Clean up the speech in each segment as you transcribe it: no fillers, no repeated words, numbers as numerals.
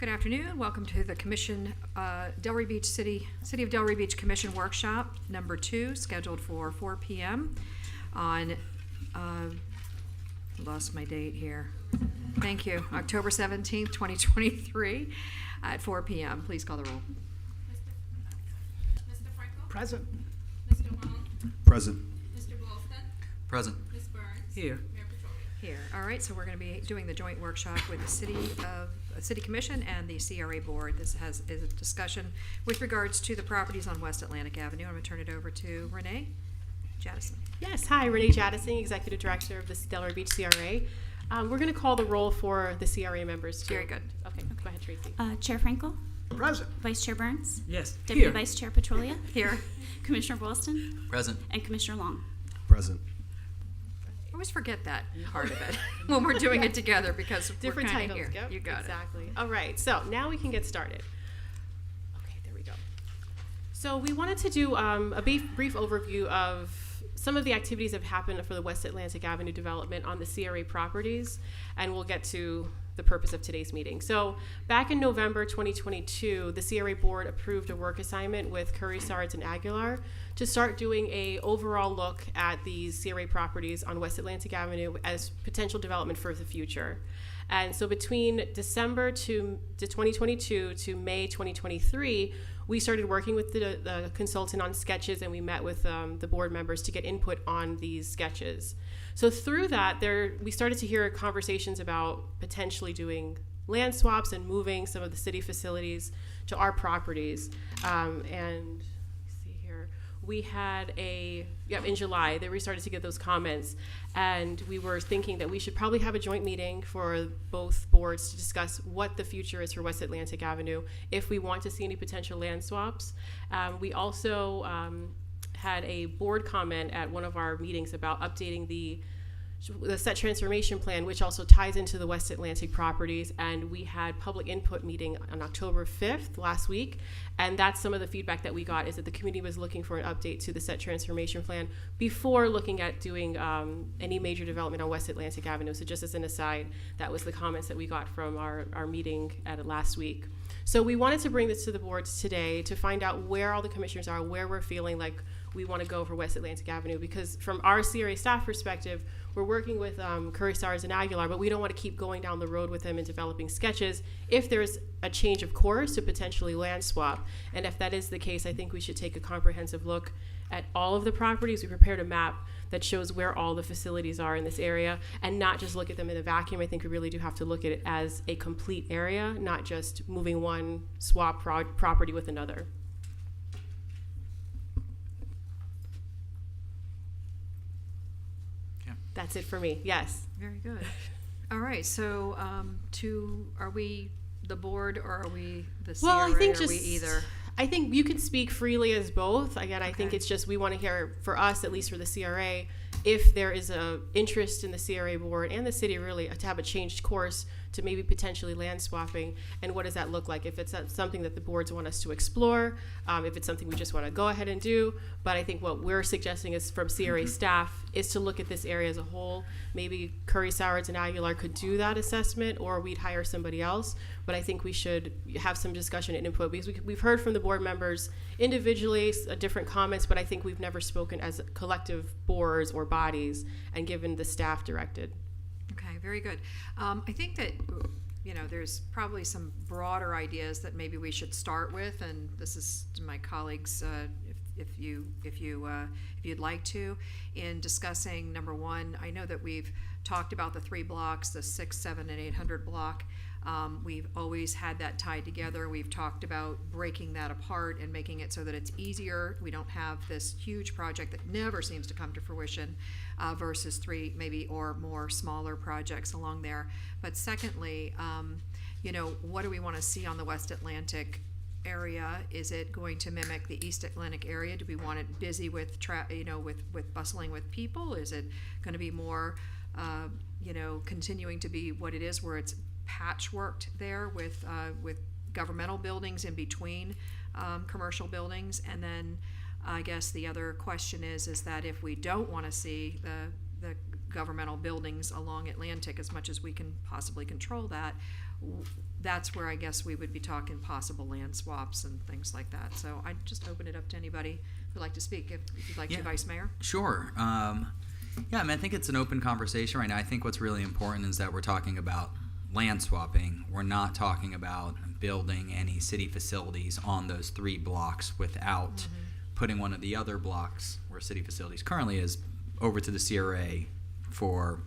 Good afternoon. Welcome to the Commission, Delray Beach City of Delray Beach Commission Workshop number 2, scheduled for 4 p.m. on, lost my date here. Thank you. October 17th, 2023 at 4 p.m. Please call the roll. Mr. Franco? Present. Mr. Wong? Present. Mr. Golston? Present. Ms. Burns? Here. Mayor Petrolia? Here. All right, so we're going to be doing the joint workshop with the City Commission and the CRA Board. This is a discussion with regards to the properties on West Atlantic Avenue. I'm going to turn it over to Renee Jaddison. Yes, hi, Renee Jaddison, Executive Director of the Delray Beach CRA. We're going to call the roll for the CRA members too. Very good. Okay, go ahead, Tracy. Chair Frankel, Present. Vice Chair Burns, Yes. Deputy Here. Vice Chair Petrolia, Here. Commissioner Boylston, Present. and Commissioner Long. Present. I always forget that part of it when we're doing it together because Different we're kind titles. of here. Yep, You got exactly. All right, so now we can get started. Okay, there we go. So we wanted to do a brief overview of some of the activities that have happened for the West Atlantic Avenue development on the CRA properties, and we'll get to the purpose of today's meeting. So back in November 2022, the CRA board approved a work assignment with Curry, Sards, and Aguilar to start doing a overall look at these CRA properties on West Atlantic Avenue as potential development for the future. And so between December to 2022 to May 2023, we started working with the consultant on sketches, and we met with the board members to get input on these sketches. So through that, we started to hear conversations about potentially doing land swaps and moving some of the city facilities to our properties. And see here, we had in July that we started to get those comments, and we were thinking that we should probably have a joint meeting for both boards to discuss what the future is for West Atlantic Avenue if we want to see any potential land swaps. We also had a board comment at one of our meetings about updating the set transformation plan, which also ties into the West Atlantic properties, and we had public input meeting on October 5th last week, and that's some of the feedback that we got, is that the community was looking for an update to the set transformation plan before looking at doing any major development on West Atlantic Avenue. So just as an aside, that was the comments that we got from our meeting at last week. So we wanted to bring this to the boards today to find out where all the commissioners are, where we're feeling like we want to go for West Atlantic Avenue, because from our CRA staff perspective, we're working with Curry, Sards, and Aguilar, but we don't want to keep going down the road with them and developing sketches if there's a change of course to potentially land swap. And if that is the case, I think we should take a comprehensive look at all of the properties. We prepared a map that shows where all the facilities are in this area and not just look at them in a vacuum. I think we really do have to look at it as a complete area, not just moving one swap property with another. That's it for me. Yes. Very good. All right, so are we the board or are we the CRA? Well, I think or are we either? I think you can speak freely as both. Again, I think Okay. it's just we want to hear, for us, at least for the CRA, if there is a interest in the CRA board and the city really to have a changed course to maybe potentially land swapping, and what does that look like? If it's something that the boards want us to explore, if it's something we just want to go ahead and do. But I think what we're suggesting is from CRA staff is to look at this area as a whole. Maybe Curry, Sards, and Aguilar could do that assessment, or we'd hire somebody else. But I think we should have some discussion and input, because we've heard from the board members individually different comments, but I think we've never spoken as collective boards or bodies and given the staff directed. Okay, very good. I think that, there's probably some broader ideas that maybe we should start with, and this is to my colleagues, if you'd like to, in discussing number one. I know that we've talked about the 3 blocks, the 6, 7, and 800 block. We've always had that tied together. We've talked about breaking that apart and making it so that it's easier. We don't have this huge project that never seems to come to fruition versus 3 maybe or more smaller projects along there. But secondly, what do we want to see on the West Atlantic area? Is it going to mimic the East Atlantic area? Do we want it busy with with bustling with people? Is it going to be more continuing to be what it is, where it's patchworked there with governmental buildings in between commercial buildings? And then I guess the other question is that if we don't want to see the governmental buildings along Atlantic as much as we can possibly control that, that's where I guess we would be talking possible land swaps and things like that. So I'd just open it up to anybody who'd like to speak, if you'd like to, Yeah. Vice Mayor. Sure. Yeah, I mean, I think it's an open conversation right now. I think what's really important is that we're talking about land swapping. We're not talking about building any city facilities on those 3 blocks without putting one of the other blocks where city facilities currently is over to the CRA for,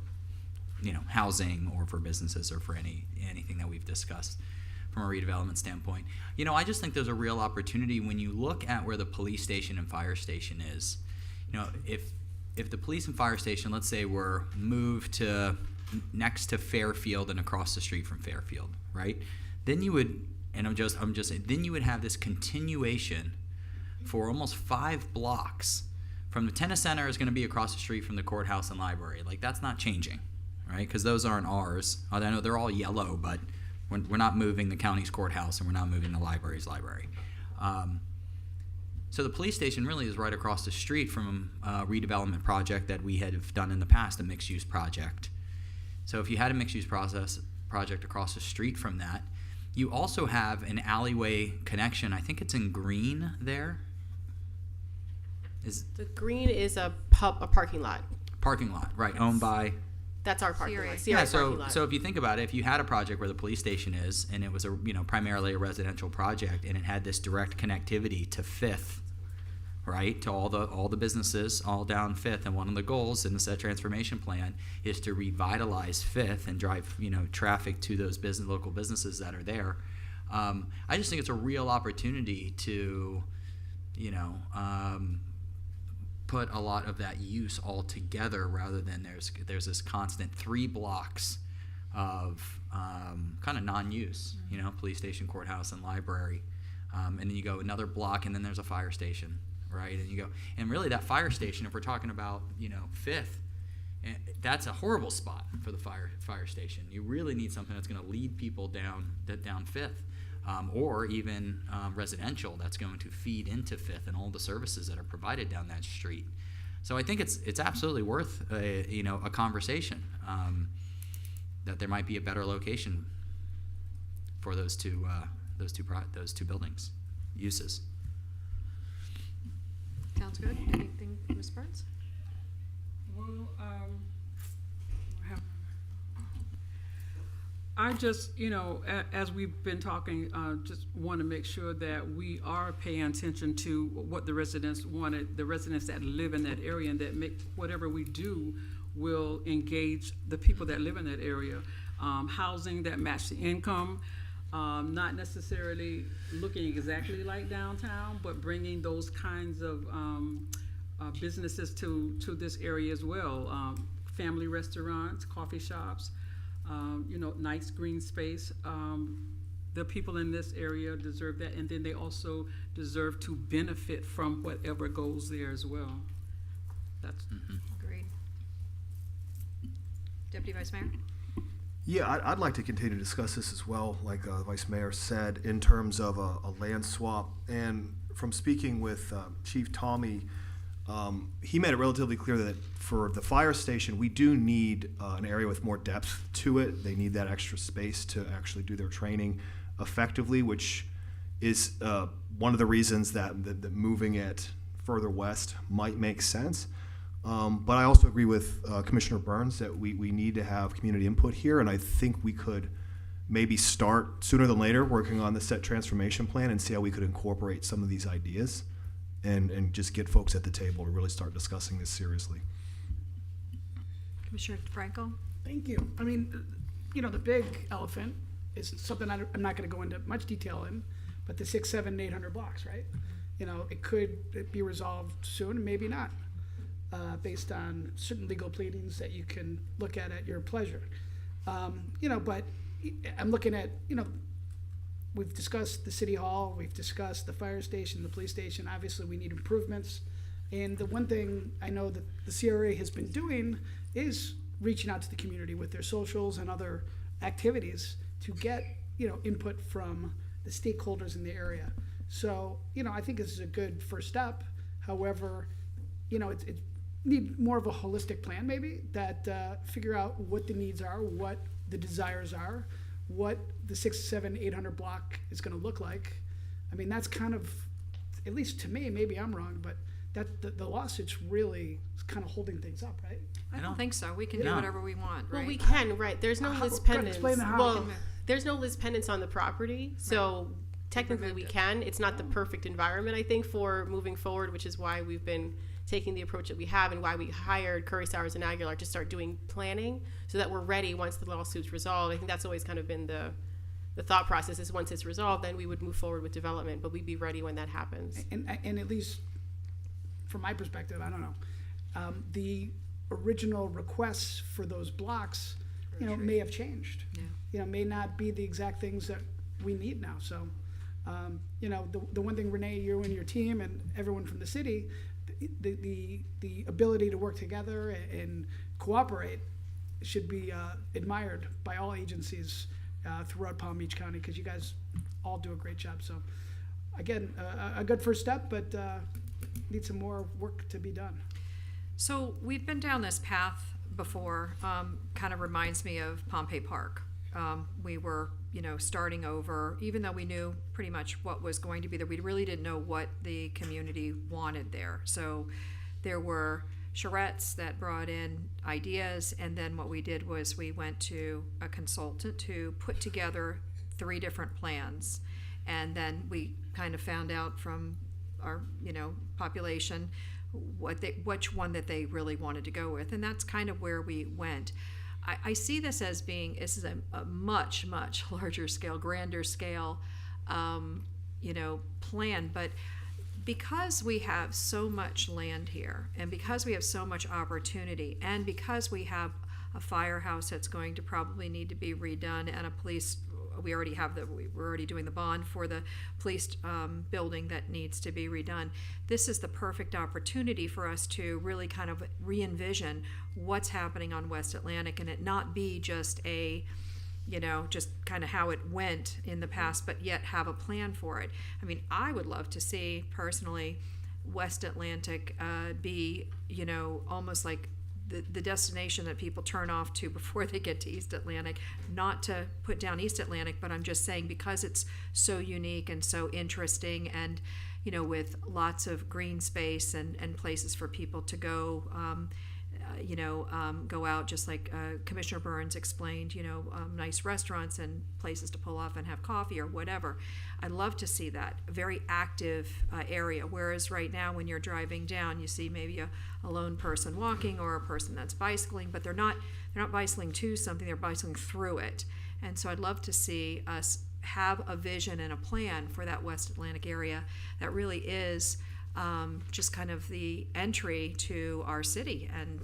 housing or for businesses or for anything that we've discussed from a redevelopment standpoint. I just think there's a real opportunity when you look at where the police station and fire station is. If the police and fire station, let's say, were moved to next to Fairfield and across the street from Fairfield, right? Then you would, and I'm just saying, then you would have this continuation for almost 5 blocks. From the tennis center is going to be across the street from the courthouse and library. Like, that's not changing, right? Because those aren't ours. I know they're all yellow, but we're not moving the county's courthouse and we're not moving the library's library. So the police station really is right across the street from a redevelopment project that we had done in the past, a mixed-use project. So if you had a mixed-use project across the street from that, you also have an alleyway connection. I think it's in green there. Is The green is a parking lot. parking lot, right, owned by... That's our parking CRA. lot. Yeah, CRA parking lot. so if you think about it, if you had a project where the police station is, and it was primarily a residential project, and it had this direct connectivity to Fifth, right, to all the businesses all down Fifth, and one of the goals in the set transformation plan is to revitalize Fifth and drive traffic to those local businesses that are there. I just think it's a real opportunity to put a lot of that use all together rather than there's this constant 3 blocks of kind of non-use, police station, courthouse, and library, and then you go another block and then there's a fire station, right? And you go, and really that fire station, if we're talking about Fifth, that's a horrible spot for the fire station. You really need something that's going to lead people down Fifth. Or even residential that's going to feed into Fifth and all the services that are provided down that street. So I think it's absolutely worth a conversation that there might be a better location for those two buildings uses. Sounds good. Anything, Ms. Burns? Well, I just, as we've been talking, just want to make sure that we are paying attention to what the residents wanted, the residents that live in that area, and that make whatever we do will engage the people that live in that area. Housing that match the income, not necessarily looking exactly like downtown, but bringing those kinds of businesses to this area as well. Family restaurants, coffee shops. Nice green space. The people in this area deserve that, and then they also deserve to benefit from whatever goes there as well. That's Agreed. Deputy Vice Mayor? Yeah, I'd like to continue to discuss this as well, like the Vice Mayor said, in terms of a land swap. And from speaking with Chief Tommy, he made it relatively clear that for the fire station, we do need an area with more depth to it. They need that extra space to actually do their training effectively, which is one of the reasons that moving it further west might make sense. But I also agree with Commissioner Burns that we need to have community input here, and I think we could maybe start sooner than later working on the set transformation plan and see how we could incorporate some of these ideas and just get folks at the table to really start discussing this seriously. Commissioner DeFranco? Thank you. I mean, the big elephant is something I'm not going to go into much detail in, but the 600, 700, 800 blocks, right? It could be resolved soon, maybe not, based on certain legal pleadings that you can look at your pleasure. But I'm looking at, we've discussed the city hall, we've discussed the fire station, the police station. Obviously, we need improvements. And the one thing I know that the CRA has been doing is reaching out to the community with their socials and other activities to get, input from the stakeholders in the area. So, I think this is a good first step. However, it need more of a holistic plan maybe that figure out what the needs are, what the desires are, what the 6, 7, 800 block is going to look like. I mean, that's kind of, at least to me, maybe I'm wrong, but the lawsuit's really kind of holding things up, right? I don't think so. We can do No. whatever we want, Well, right? we can, right? There's no How- Liz go ahead, pendants. explain how. Well, there's no Liz pendants on the property, so technically we removed it. can. It's not the perfect environment, I think, for moving forward, which is why we've been taking the approach that we have and why we hired Curry, Sowers, and Aguilar to start doing planning so that we're ready once the lawsuit's resolved. I think that's always kind of been the thought process is once it's resolved, then we would move forward with development, but we'd be ready when that happens. And at least from my perspective, I don't know, the original requests for those blocks, may have changed. Yeah. May not be the exact things that we need now. So, the one thing, Renee, you and your team and everyone from the city, the ability to work together and cooperate should be admired by all agencies throughout Palm Beach County, because you guys all do a great job. So, again, a good first step, but need some more work to be done. So we've been down this path before. Kind of reminds me of Pompey Park. We were, starting over, even though we knew pretty much what was going to be there. We really didn't know what the community wanted there. So there were charrettes that brought in ideas, and then what we did was we went to a consultant to put together 3 different plans, and then we kind of found out from our population which one that they really wanted to go with, and that's kind of where we went. I see this as being, this is a much larger scale, grander scale plan, but because we have so much land here, and because we have so much opportunity, and because we have a firehouse that's going to probably need to be redone, and a police, we're already doing the bond for the police building that needs to be redone. This is the perfect opportunity for us to really kind of re-envision what's happening on West Atlantic, and it not be just just kind of how it went in the past, but yet have a plan for it. I mean, I would love to see, personally, West Atlantic be, almost like the destination that people turn off to before they get to East Atlantic. Not to put down East Atlantic, but I'm just saying because it's so unique and so interesting, and with lots of green space and places for people to go, go out, just like Commissioner Burns explained, nice restaurants and places to pull off and have coffee or whatever. I'd love to see that very active area, whereas right now when you're driving down, you see maybe a lone person walking or a person that's bicycling, but they're not bicycling to something, they're bicycling through it. And so I'd love to see us have a vision and a plan for that West Atlantic area that really is just kind of the entry to our city, and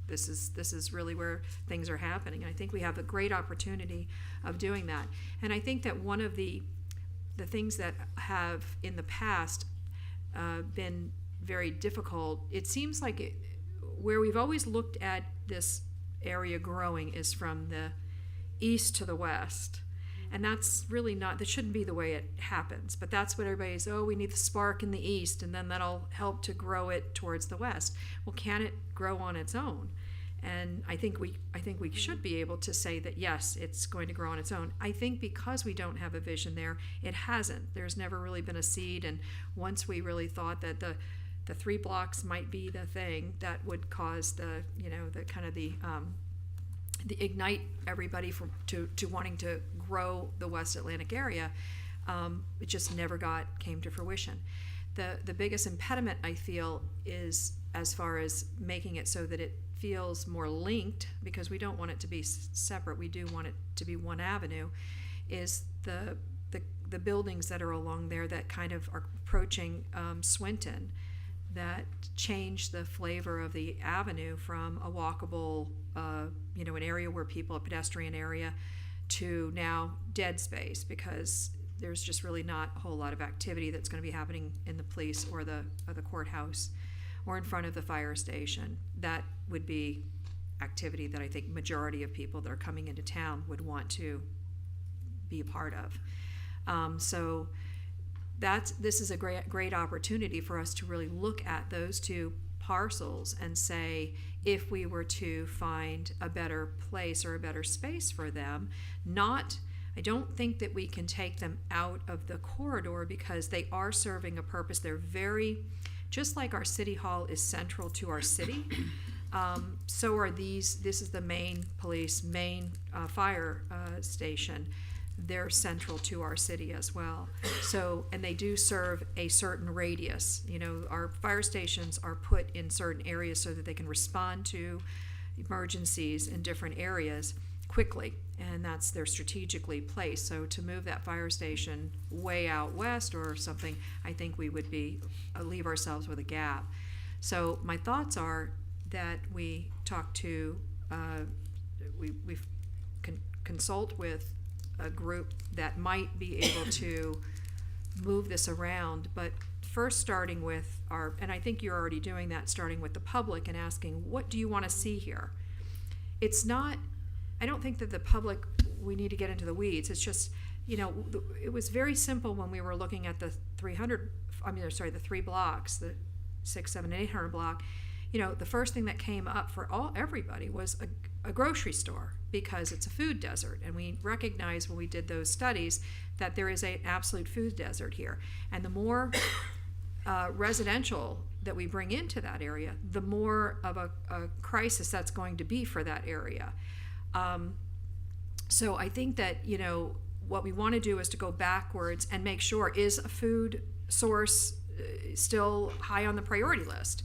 this is really where things are happening. And I think we have a great opportunity of doing that. And I think that one of the things that have in the past been very difficult, it seems like where we've always looked at this area growing is from the east to the west. And that's really not, that shouldn't be the way it happens. But that's what everybody's, we need the spark in the east, and then that'll help to grow it towards the west. Well, can it grow on its own? And I think we should be able to say that, yes, it's going to grow on its own. I think because we don't have a vision there, it hasn't. There's never really been a seed. And once we really thought that the 3 blocks might be the thing that would cause the ignite everybody to wanting to grow the West Atlantic area, it just never came to fruition. The biggest impediment, I feel, is as far as making it so that it feels more linked, because we don't want it to be separate, we do want it to be one avenue, is the buildings that are along there that kind of are approaching Swinton, that change the flavor of the avenue from a walkable, an area where a pedestrian area, to now dead space, because there's just really not a whole lot of activity that's going to be happening in the police or the courthouse or in front of the fire station. That would be activity that I think majority of people that are coming into town would want to be a part of. So this is a great opportunity for us to really look at those 2 parcels and say, if we were to find a better place or a better space for them. I don't think that we can take them out of the corridor because they are serving a purpose. They're just like our city hall is central to our city, so are these. This is the main fire station. They're central to our city as well. So, and they do serve a certain radius. Our fire stations are put in certain areas so that they can respond to emergencies in different areas quickly, and they're strategically placed. So to move that fire station way out west or something, I think we would leave ourselves with a gap. So my thoughts are that we talk to, we consult with a group that might be able to move this around, but first starting with and I think you're already doing that, starting with the public and asking, what do you want to see here? I don't think that the public, we need to get into the weeds. It's just, it was very simple when we were looking at the 3 blocks, the 6, 7, and 800 block. The first thing that came up for everybody was a grocery store, because it's a food desert, and we recognized when we did those studies that there is an absolute food desert here. And the more residential that we bring into that area, the more of a crisis that's going to be for that area. So I think that, what we want to do is to go backwards and make sure, is a food source still high on the priority list?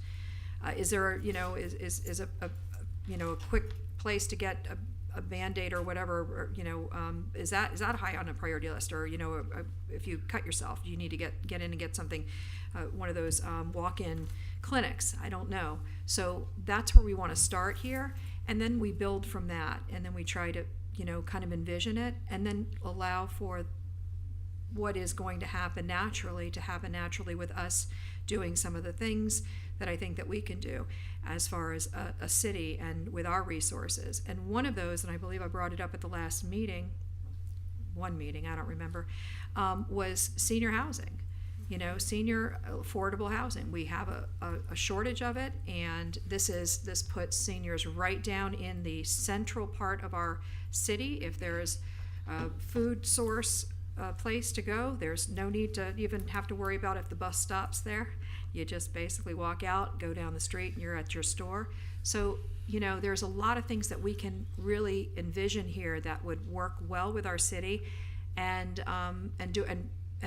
Is there, is a quick place to get a Band-Aid or whatever, or, is that high on a priority list? Or, if you cut yourself, you need to get in and get something, one of those walk-in clinics. I don't know. So that's where we want to start here, and then we build from that, and then we try to, kind of envision it, and then allow for what is going to happen naturally with us doing some of the things that I think that we can do as far as a city and with our resources. And one of those, and I believe I brought it up at the last meeting, I don't remember, was senior housing. Senior affordable housing. We have a shortage of it, and this puts seniors right down in the central part of our city. If there is a food source place to go, there's no need to even have to worry about if the bus stops there. You just basically walk out, go down the street, and you're at your store. So, there's a lot of things that we can really envision here that would work well with our city, and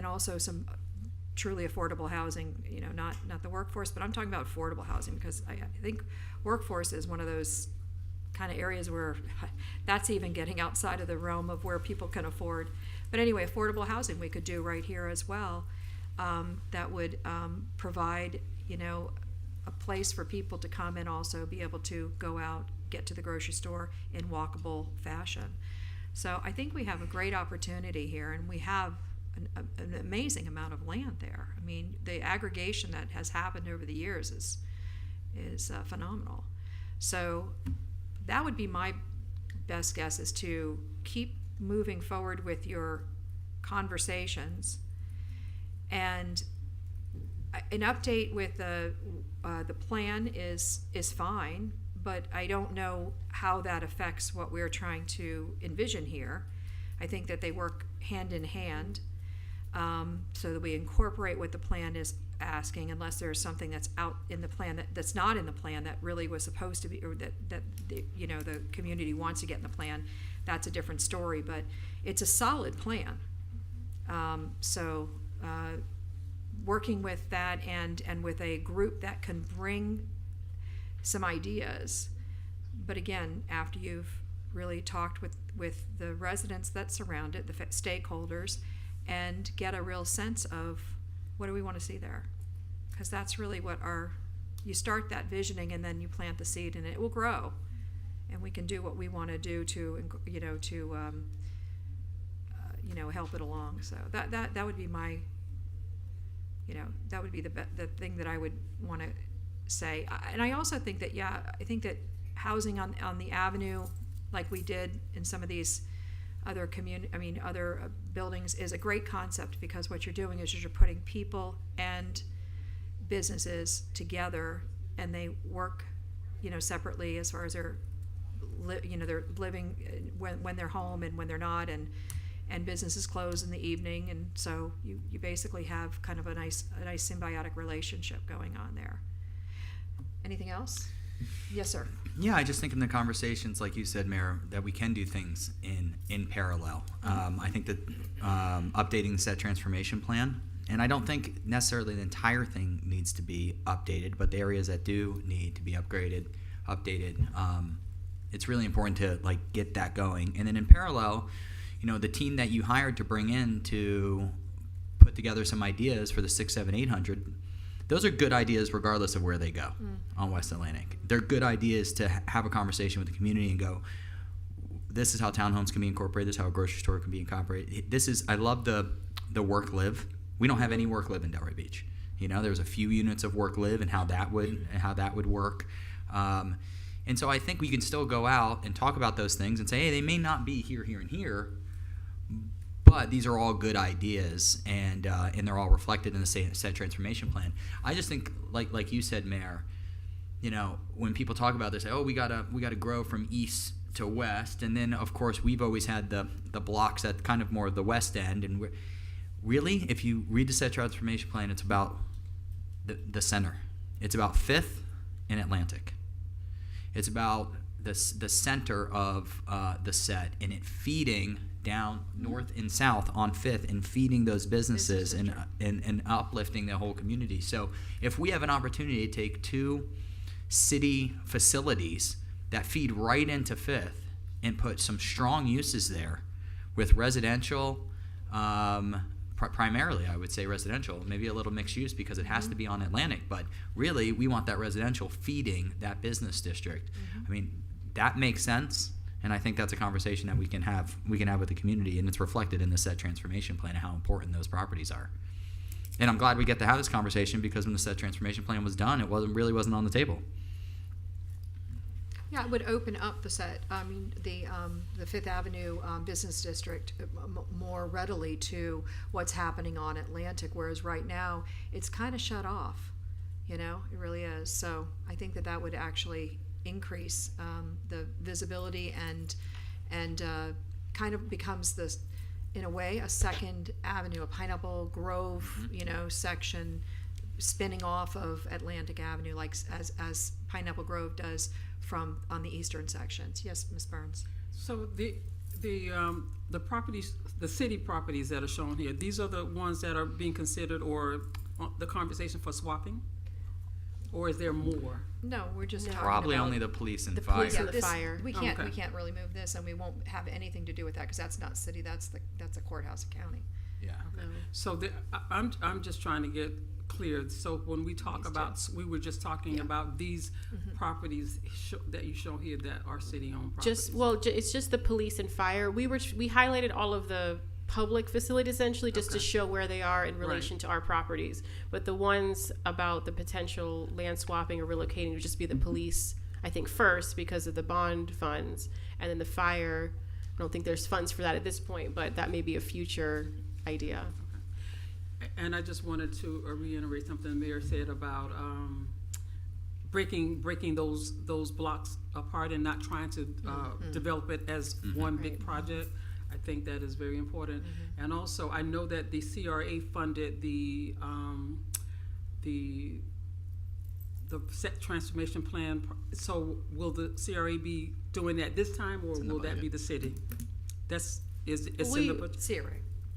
also some truly affordable housing. Not the workforce, but I'm talking about affordable housing, because I think workforce is one of those kind of areas where that's even getting outside of the realm of where people can afford. But anyway, affordable housing we could do right here as well. That would provide, a place for people to come and also be able to go out, get to the grocery store in walkable fashion. So I think we have a great opportunity here, and we have an amazing amount of land there. I mean, the aggregation that has happened over the years is phenomenal. So that would be my best guess, is to keep moving forward with your conversations, and an update with the plan is fine, but I don't know how that affects what we're trying to envision here. I think that they work hand in hand, so that we incorporate what the plan is asking, unless there's something that's out in the plan that's not in the plan that really was supposed to be, or that the community wants to get in the plan. That's a different story, but it's a solid plan. Working with that and with a group that can bring some ideas, but again, after you've really talked with the residents that surround it, the stakeholders, and get a real sense of what do we want to see there, because that's really what you start that visioning, and then you plant the seed, and it will grow, and we can do what we want to do to help it along. So that would be my, that would be the thing that I would want to say. And I also think that, I think that housing on the avenue, like we did in some of these other other buildings, is a great concept, because what you're doing is you're putting people and businesses together, and they work separately as far as their, they're living when they're home and when they're not, and businesses close in the evening, and so you basically have kind of a nice symbiotic relationship going on there. Anything else? Yes, sir. Yeah, I just think in the conversations, like you said, Mayor, that we can do things in parallel. I think that updating the set transformation plan, and I don't think necessarily the entire thing needs to be updated, but the areas that do need to be updated, it's really important to get that going. And then in parallel, the team that you hired to bring in to put together some ideas for the 6, 7, 800, those are good ideas regardless of where they go on West Atlantic. They're good ideas to have a conversation with the community and go, this is how townhomes can be incorporated, this is how a grocery store can be incorporated. I love the work-live. We don't have any work-live in Delray Beach. There's a few units of work-live and how that would work. And so I think we can still go out and talk about those things and say, hey, they may not be here, here, and here, but these are all good ideas, and they're all reflected in the set transformation plan. I just think, like you said, Mayor, when people talk about this, say, oh, we gotta grow from east to west, and then of course we've always had the blocks at kind of more the west end, and really, if you read the set transformation plan, it's about the center. It's about 5th and Atlantic. It's about the center of the set, and it feeding down north and south on 5th and feeding those businesses and uplifting the whole community. So if we have an opportunity to take 2 city facilities that feed right into 5th and put some strong uses there with residential, primarily I would say residential, maybe a little mixed use because it has to be on Atlantic, but really we want that residential feeding that business district. I mean, that makes sense. And I think that's a conversation that we can have with the community, and it's reflected in the set transformation plan and how important those properties are. And I'm glad we get to have this conversation because when the set transformation plan was done, it really wasn't on the table. Yeah, it would open up the set. I mean, the 5th Avenue business district more readily to what's happening on Atlantic, whereas right now it's kind of shut off. It really is. So I think that would actually increase the visibility and kind of becomes this, in a way, a second avenue, a Pineapple Grove, section spinning off of Atlantic Avenue, like as Pineapple Grove does on the eastern sections. Yes, Ms. Burns. So the properties, the city properties that are shown here, these are the ones that are being considered or the conversation for swapping? Or is there more? No, we're just talking Probably about only the police and the fire. police and the fire. We Okay. can't really move this, and we won't have anything to do with that because that's not city. That's the courthouse and county. Yeah. No. So I'm just trying to get clear. So when we talk about, we were just talking about these properties that you show here that are city-owned properties. It's just the police and fire. We highlighted all of the public facilities essentially just to show where they are in relation to our properties. But the ones about the potential land swapping or relocating would just be the police, I think, first because of the bond funds, and then the fire. I don't think there's funds for that at this point, but that may be a future idea. And I just wanted to reiterate something the mayor said about breaking those blocks apart and not trying to develop it as one big project. I think that is very important. And also, I know that the CRA funded the set transformation plan. So will the CRA be doing that this time, or will that be the city? It's in the budget. CRA.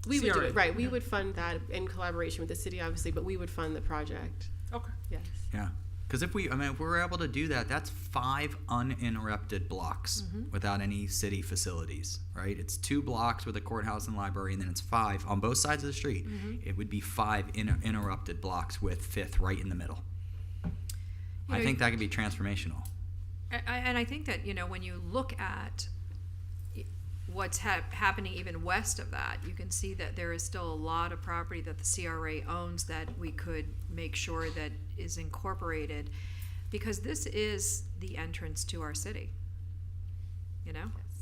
We would do CRA. it, right. We would fund that in collaboration with the city, obviously, but we would fund the project. Okay. Yes. Yeah. Because if we're able to do that, that's 5 uninterrupted blocks without any city facilities, right? It's 2 blocks with a courthouse and library, and then it's 5 on both sides of the street. It would be 5 interrupted blocks with 5th right in the middle. I think that could be transformational. And I think that, when you look at what's happening even west of that, you can see that there is still a lot of property that the CRA owns that we could make sure that is incorporated, because this is the entrance to our city,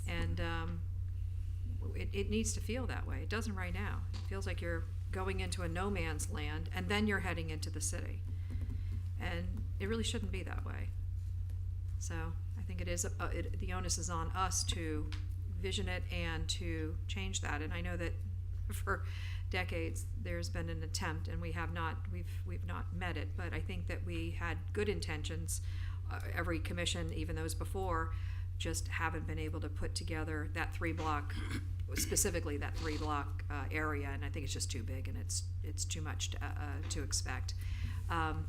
and it needs to feel that way. It doesn't right now. It feels like you're going into a no man's land and then you're heading into the city, and it really shouldn't be that way. So I think it is, the onus is on us to vision it and to change that. And I know that for decades, there's been an attempt, and we've not met it, but I think that we had good intentions. Every commission, even those before, just haven't been able to put together that 3-block, specifically that 3-block area, and I think it's just too big, and it's too much to expect.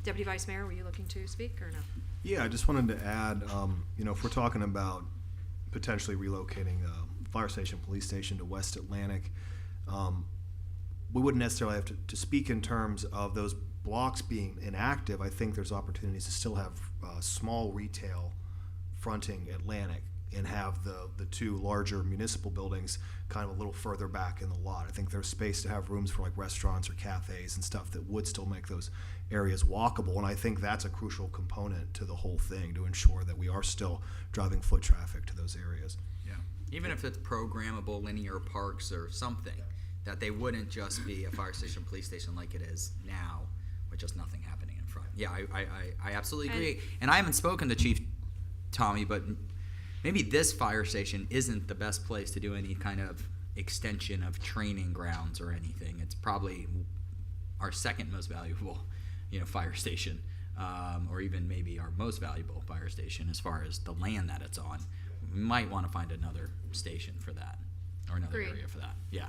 Deputy Vice Mayor, were you looking to speak or no? Yeah, I just wanted to add, if we're talking about potentially relocating fire station, police station to West Atlantic, we wouldn't necessarily have to speak in terms of those blocks being inactive. I think there's opportunities to still have small retail fronting Atlantic and have the two larger municipal buildings kind of a little further back in the lot. I think there's space to have rooms for like restaurants or cafes and stuff that would still make those areas walkable, and I think that's a crucial component to the whole thing to ensure that we are still driving foot traffic to those areas. Yeah. Even if it's programmable linear parks or something, that they wouldn't just be a fire station, police station like it is now, with just nothing happening in front. Yeah, I absolutely agree. And I haven't spoken to Chief Tommy, but maybe this fire station isn't the best place to do any kind of extension of training grounds or anything. It's probably our second most valuable, fire station, or even maybe our most valuable fire station as far as the land that it's on. We might want to find another station for that, or another Agreed. area for that. Yeah.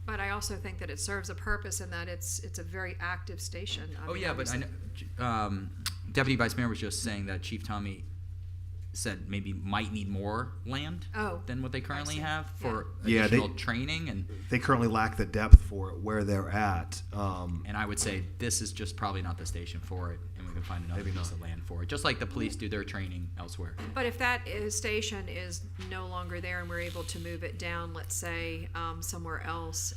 But I also think that it serves a purpose in that it's a very active station. I mean, But I obviously- know Deputy Vice Mayor was just saying that Chief Tommy said maybe might need more land than what they currently see. have for Yeah, additional training, and They currently lack the depth for it where they're at. I would say this is just probably not the station for it, and we can find another Maybe piece not. of land for it, just like the police do their training elsewhere. But if that station is no longer there and we're able to move it down, let's say, somewhere else,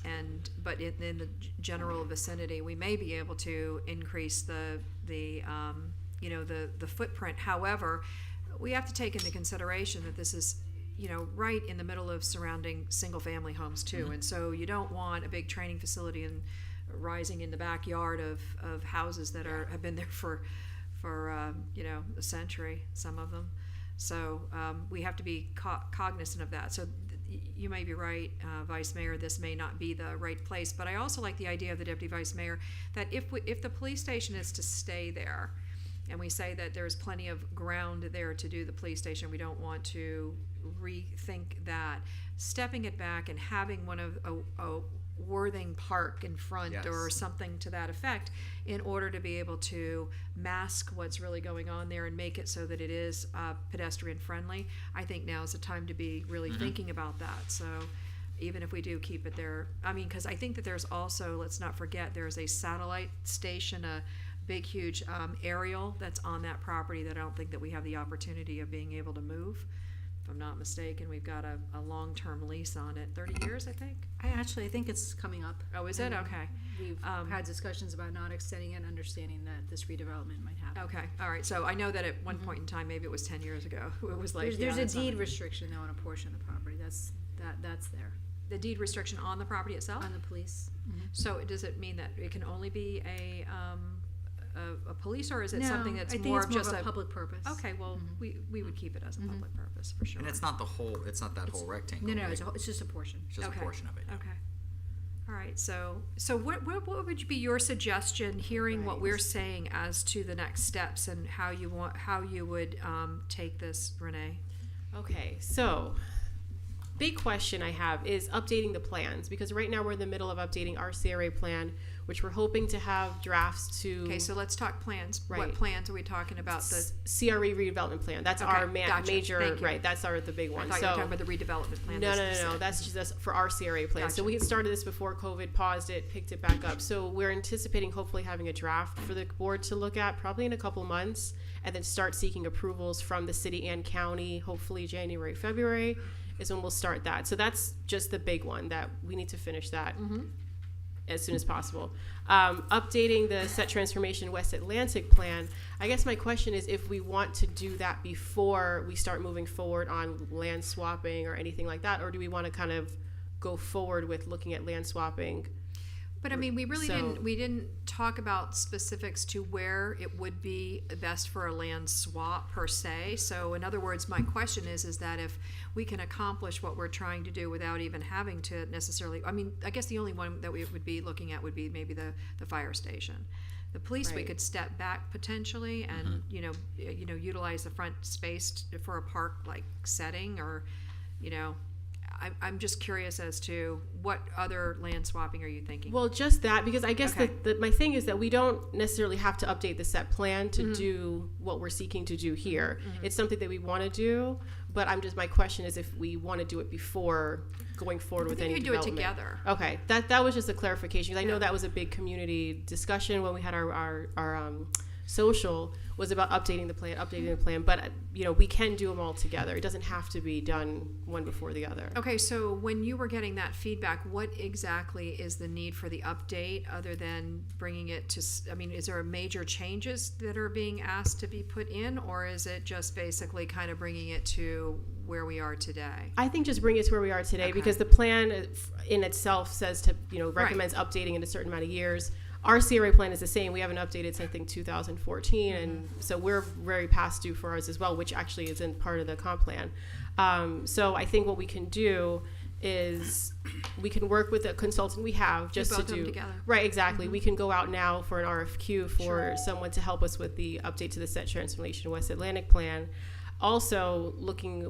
but in the general vicinity, we may be able to increase the footprint. However, we have to take into consideration that this is, right in the middle of surrounding single-family homes too, and so you don't want a big training facility rising in the backyard of houses that have been there for a century, some of them. So we have to be cognizant of that. So you may be right, Vice Mayor, this may not be the right place, but I also like the idea of the Deputy Vice Mayor that if the police station is to stay there, and we say that there's plenty of ground there to do the police station, we don't want to rethink that. Stepping it back and having one of a Worthing Park in front, Yes. or something to that effect, in order to be able to mask what's really going on there and make it so that it is pedestrian friendly. I think now is the time to be really thinking about that. So even if we do keep it there, because I think that there's also, let's not forget, there's a satellite station, a big huge aerial that's on that property that I don't think that we have the opportunity of being able to move. If I'm not mistaken, we've got a long-term lease on it, 30 years, I think. I think it's coming up. Oh, is it? Okay. We've had discussions about not extending it, understanding that this redevelopment might happen. Okay, all right. So I know that at one point in time, maybe it was 10 years ago, it was like, There's yeah, that's a not- deed restriction though on a portion of the property. That's there The deed restriction on the property itself? on the police. So does it mean that it can only be a police, or is it No, something that's I think more it's of more just of a public purpose. Okay, well, we would keep it as a public purpose, for sure. And it's not it's not that whole rectangle. No, right? it's just a portion. It's just Okay. a portion of it. Yeah. Okay. All right, so what would be your suggestion, hearing what Right. we're saying as to the next steps and how you would take this, Renee? Okay, so big question I have is updating the plans, because right now we're in the middle of updating our CRA plan, which we're hoping to have drafts to. Okay, so let's talk plans. What Right. plans are we talking about? The CRE redevelopment plan. That's Okay, our gotcha. major, Thank you. right? That's the big I one. thought you were talking about the redevelopment plan. No, as you said. That's just for our CRA plan. So Gotcha. we had started this before COVID, paused it, picked it back up. So we're anticipating hopefully having a draft for the board to look at probably in a couple months, and then start seeking approvals from the city and county. Hopefully January, February is when we'll start that. So that's just the big one that we need to finish that as soon as possible. Updating the Set Transformation West Atlantic plan. I guess my question is if we want to do that before we start moving forward on land swapping or anything like that, or do we want to kind of go forward with looking at land swapping? But I mean, we really So- we didn't talk about specifics to where it would be best for a land swap per se. So in other words, my question is that if we can accomplish what we're trying to do without even having to necessarily, I mean, I guess the only one that we would be looking at would be maybe the fire station. The police, we Right. could step back potentially and, utilize the front space for a park-like setting, or, I'm just curious as to what other land swapping are you thinking? Well, just that, because I guess Okay. my thing is that we don't necessarily have to update the set plan to do what we're seeking to do here. It's something that we want to do, but my question is if we want to do it before going forward I with think any you could do it development. together. Okay, that was just a clarification, 'cause I know Yeah. that was a big community discussion when we had our social, was about updating the plan, but we can do them all together. It doesn't have to be done one before the other. Okay, so when you were getting that feedback, what exactly is the need for the update other than bringing it to, is there major changes that are being asked to be put in, or is it just basically kind of bringing it to where we are today? I think just bring it to where we are today, Okay. because the plan in itself says to, recommends updating in a certain amount of years. Our CRA plan is the same. We haven't updated since, I think, 2014, and so we're very past due for ours as well, which actually isn't part of the comp plan. So I think what we can do is we can work with a consultant we have just both to of them do together. right. Exactly. We can go out now for an RFQ for someone to help us with the update to the set transformation West Atlantic plan. Also,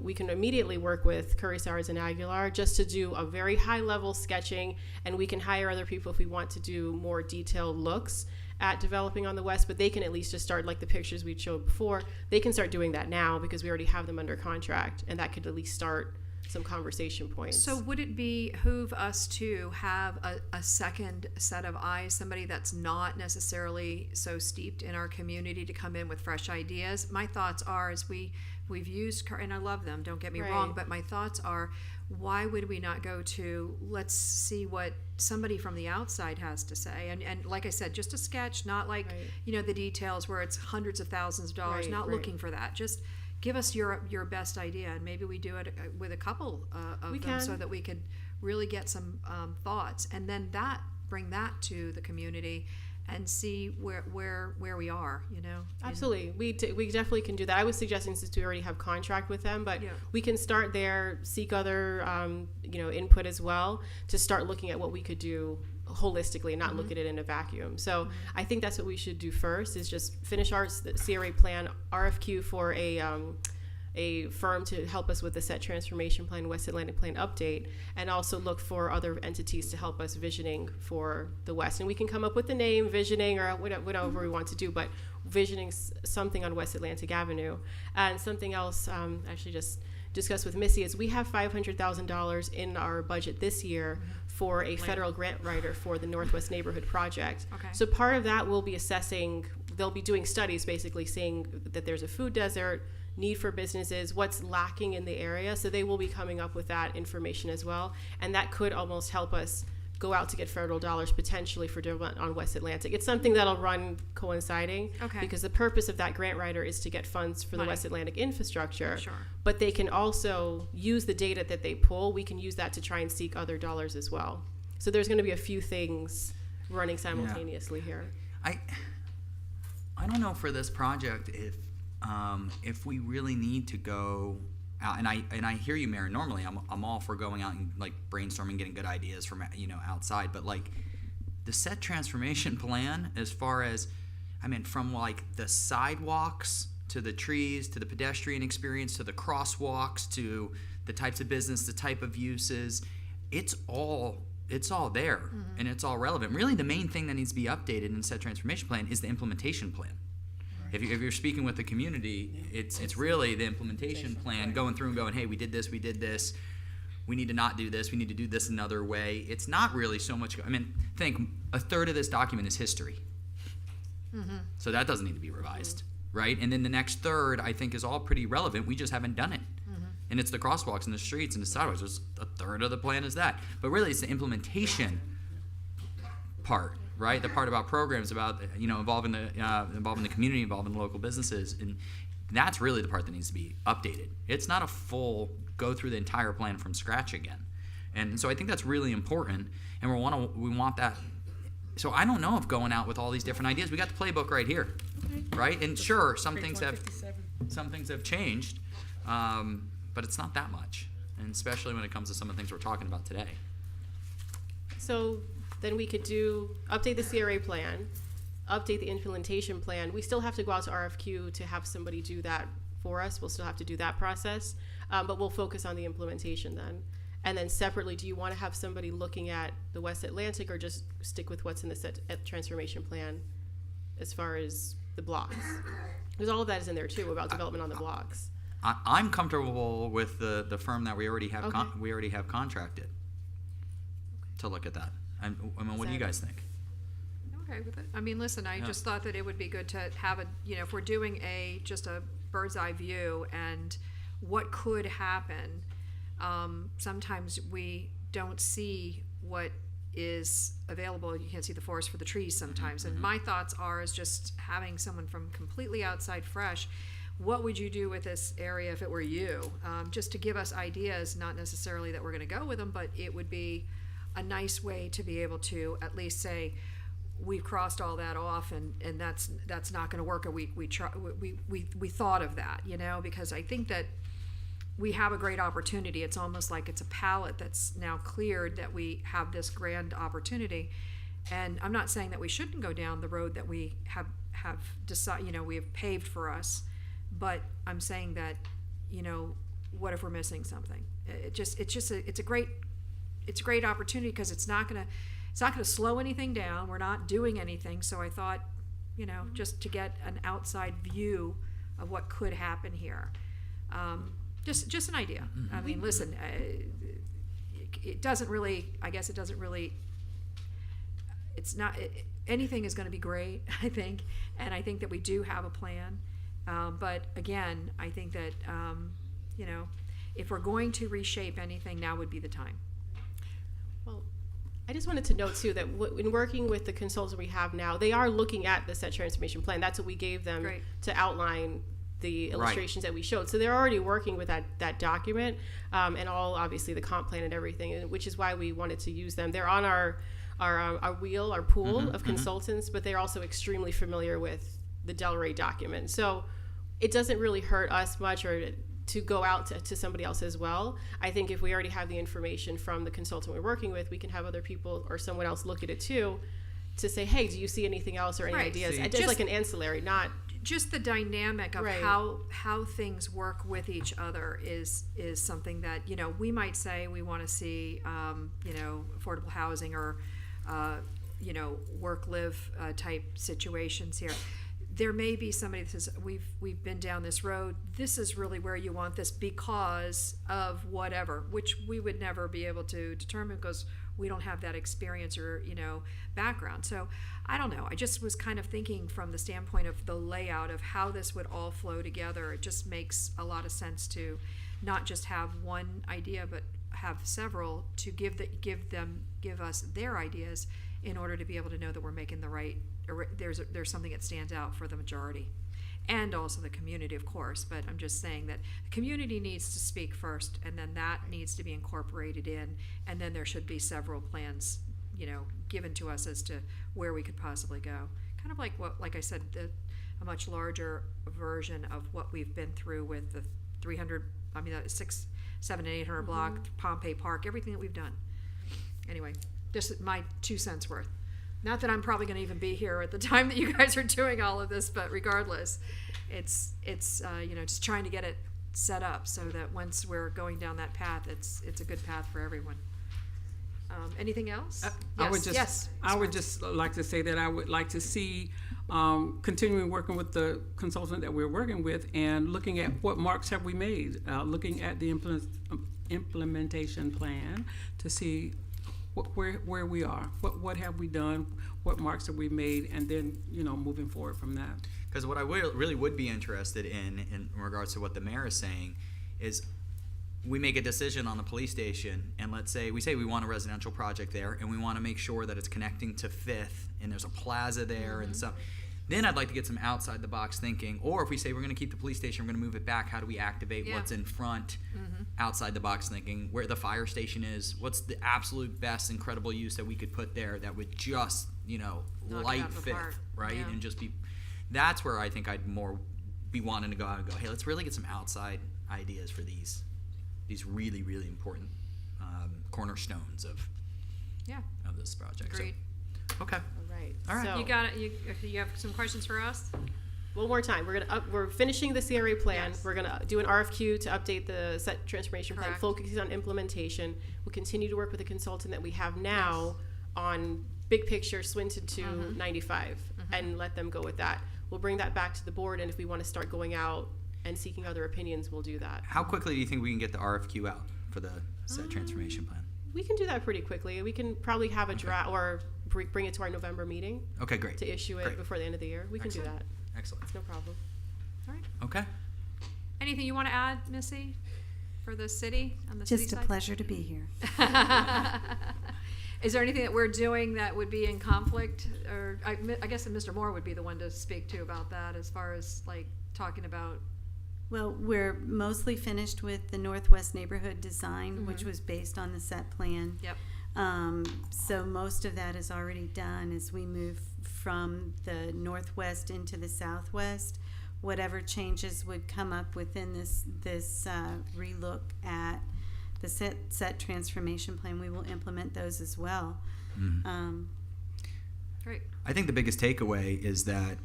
we can immediately work with Curry, Sowers, and Aguilar just to do a very high-level sketching, and we can hire other people if we want to do more detailed looks at developing on the West, but they can at least just start, like the pictures we showed before, they can start doing that now because we already have them under contract, and that could at least start some conversation points. So would it behoove us to have a second set of eyes, somebody that's not necessarily so steeped in our community, to come in with fresh ideas? My thoughts are, as we've used, and I love them, don't get me wrong, Right. but my thoughts are, why would we not go to, let's see what somebody from the outside has to say? And like I said, just a sketch, not like, Right. the details where it's hundreds of thousands of dollars, Right, not right. looking for that. Just give us your best idea, and maybe we do it with a couple of We them, so can. that we could really get some thoughts, and then bring that to the community and see where we are, Absolutely, we definitely can do that. I was suggesting, since we already have contract with them, but Yeah. we can start there, seek other input as well, to start looking at what we could do holistically and not look at it in a vacuum. So I think that's what we should do first, is just finish our CRA plan, RFQ for a firm to help us with the set transformation plan, West Atlantic plan update, and also look for other entities to help us visioning for the West. And we can come up with the name visioning, or whatever we want to do, but visioning something on West Atlantic Avenue. And something else, actually just discussed with Missy, is we have $500,000 in our budget this year for a federal grant writer for the Northwest Neighborhood Project. Okay. So part of that will be assessing, they'll be doing studies basically saying that there's a food desert, need for businesses, what's lacking in the area. So they will be coming up with that information as well. And that could almost help us go out to get federal dollars potentially for development on West Atlantic. It's something that'll run coinciding, Okay. because the purpose of that grant writer is to get funds for the Money. West Atlantic infrastructure. Sure. But they can also use the data that they pull. We can use that to try and seek other dollars as well. So there's going to be a few things running simultaneously here. I don't know for this project if we really need to go out, and I hear you, Mary. Normally, I'm all for going out and like brainstorming, getting good ideas from outside. But like the set transformation plan, as far as from like the sidewalks to the trees to the pedestrian experience to the crosswalks to the types of business, the type of uses, it's all there, and it's all relevant. Really, the main thing that needs to be updated in the set transformation plan is the implementation plan. If you're speaking with the community, it's really the implementation plan, going through and going, hey, we did this, we need to not do this, we need to do this another way. It's not really so much, think a third of this document is history. So that doesn't need to be revised, right? And then the next third, I think, is all pretty relevant. We just haven't done it. And it's the crosswalks and the streets and the sidewalks. Just a third of the plan is that. But really, it's the implementation part, right? The part about programs, about involving the community, involving the local businesses, and that's really the part that needs to be updated. It's not a full go through the entire plan from scratch again, and so I think that's really important. And we want that So I don't know if going out with all these different ideas, we got the playbook right here, right? And sure, some things have changed, but it's not that much, and especially when it comes to some of the things we're talking about today. So then we could update the CRA plan, update the implementation plan. We still have to go out to RFQ to have somebody do that for us. We'll still have to do that process, but we'll focus on the implementation then. And then separately, do you want to have somebody looking at the West Atlantic, or just stick with what's in the transformation plan as far as the blocks? Because all of that is in there too, about development on the blocks. I'm comfortable with the firm that we already have Okay. contracted to look at that. I mean, what do you guys think? Okay with it. I mean, listen, I just thought that it would be good to have if we're doing just a bird's eye view and what could happen, sometimes we don't see what is available. You can't see the forest for the trees sometimes. And my thoughts is just having someone from completely outside fresh. What would you do with this area if it were you? Just to give us ideas, not necessarily that we're going to go with them, but it would be a nice way to be able to at least say, we've crossed all that off, and that's not going to work. Or we thought of that, because I think that we have a great opportunity. It's almost like it's a palette that's now cleared, that we have this grand opportunity. And I'm not saying that we shouldn't go down the road that we have decided, we have paved for us, but I'm saying that, what if we're missing something? It's a great opportunity, because it's not going to slow anything down. We're not doing anything. So I thought, just to get an outside view of what could happen here. Just an idea. I mean, listen, it doesn't really, it's not, anything is going to be great, I think. And I think that we do have a plan. But again, I think that, if we're going to reshape anything, now would be the time. Well, I just wanted to note too that in working with the consultant we have now, they are looking at the set transformation plan. That's what we gave them Great. to outline the illustrations that we showed. So they're already working with that document, and all obviously the comp plan and everything, which is why we wanted to use them. They're on our pool of consultants, but they're also extremely familiar with the Delray document. So it doesn't really hurt us much or to go out to somebody else as well. I think if we already have the information from the consultant we're working with, we can have other people or someone else look at it too, to say, hey, do you see anything else or any Right. ideas? See, Just like an ancillary, not Just the dynamic of Right. how things work with each other is something that, we might say we want to see, affordable housing or, work-live type situations here. There may be somebody that says, we've been down this road, this is really where you want this because of whatever, which we would never be able to determine because we don't have that experience or, background. So I don't know. I just was kind of thinking from the standpoint of the layout of how this would all flow together. It just makes a lot of sense to not just have one idea, but have several to give us their ideas in order to be able to know that we're making the right, or there's something that stands out for the majority. And also the community, of course, but I'm just saying that the community needs to speak first, and then that needs to be incorporated in, and then there should be several plans, given to us as to where we could possibly go. Kind of like I said, a much larger version of what we've been through with the 300, the 6, 7, and 800 block, Pompey Park, everything that we've done. Anyway, just my 2 cents worth. Not that I'm probably going to even be here at the time that you guys are doing all of this, but regardless, it's just trying to get it set up so that once we're going down that path, it's a good path for everyone. Anything else? I would just Yes. like to say that I would like to see continuing working with the consultant that we're working with and looking at what marks have we made, looking at the implementation plan to see where we are, what have we done, what marks have we made, and then moving forward from that. Because what I really would be interested in regards to what the mayor is saying is we make a decision on the police station, and let's say we want a residential project there, and we want to make sure that it's connecting to Fifth, and there's a plaza there, and so. Then I'd like to get some outside the box thinking, or if we say we're going to keep the police station, we're going to move it back, how do we activate what's in front, outside the box thinking, where the fire station is, what's the absolute best incredible use that we could put there that would just know, Knock it light out of the fifth, park. right? Yeah. And just be, that's where I think I'd more be wanting to go out and go, hey, let's really get some outside ideas for these really, really important cornerstones of Yeah, this project. So, agreed. okay. All right. All right. So, You got it. You have some questions for us? one more time. We're finishing the CRA plan. Yes. We're gonna do an RFQ to update the set transformation plan, Correct. focusing on implementation. We'll continue to work with the consultant that we have now on big picture Swinton to 95 and let them go with that. We'll bring that back to the board, and if we want to start going out and seeking other opinions, we'll do that. How quickly do you think we can get the RFQ out for the set transformation plan? We can do that pretty quickly. We can probably have a draft or bring it to our November meeting Okay, great. to issue it Great. before the end of the year. We can do Excellent. that. Excellent. It's no problem. All right. Okay. Anything you want to add, Missy, for the city, on the city Just a side? pleasure to be here. Is there anything that we're doing that would be in conflict? Or I guess that Mr. Moore would be the one to speak to about that as far as like talking about. Well, we're mostly finished with the Northwest Neighborhood Design, which was based on the set plan. Yep. So most of that is already done. As we move from the northwest into the southwest, whatever changes would come up within this relook at the set transformation plan, we will implement those as well. Great. I think the biggest takeaway is that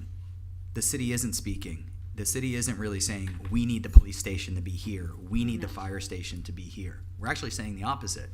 the city isn't speaking. The city isn't really saying, we need the police station to be here. We need the fire station to be here. We're actually saying the opposite.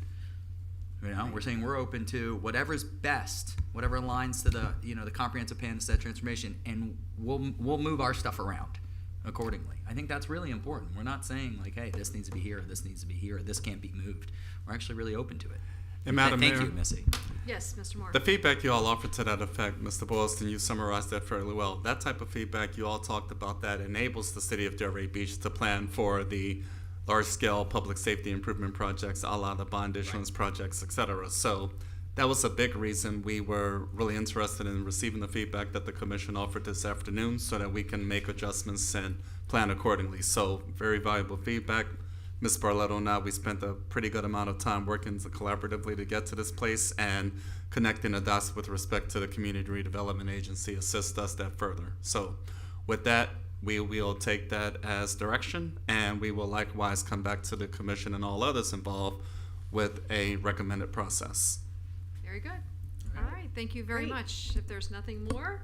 You know, we're saying we're open to whatever's best, whatever aligns to the, you know, the comprehensive plan to set transformation, and we'll move our stuff around accordingly. I think that's really important. We're not saying like, hey, this needs to be here, this needs to be here, this can't be moved. We're actually really open to it. And Madam Thank Mayor, you, Missy. Yes, Mr. Moore. the feedback you all offered to that effect, Mr. Boylston, you summarized that fairly well. That type of feedback you all talked about that enables the city of Delray Beach to plan for the large-scale public safety improvement projects, a la the bond issuance projects, et cetera. So that was a big reason we were really interested in receiving the feedback that the commission offered this afternoon so that we can make adjustments and plan accordingly. So very valuable feedback. Ms. Barletto and I, we spent a pretty good amount of time working collaboratively to get to this place, and connecting the dots with respect to the Community Redevelopment Agency assists us that further. So with that, we will take that as direction, and we will likewise come back to the commission and all others involved with a recommended process. Very good. All right. Thank you very Great. much. If there's nothing more,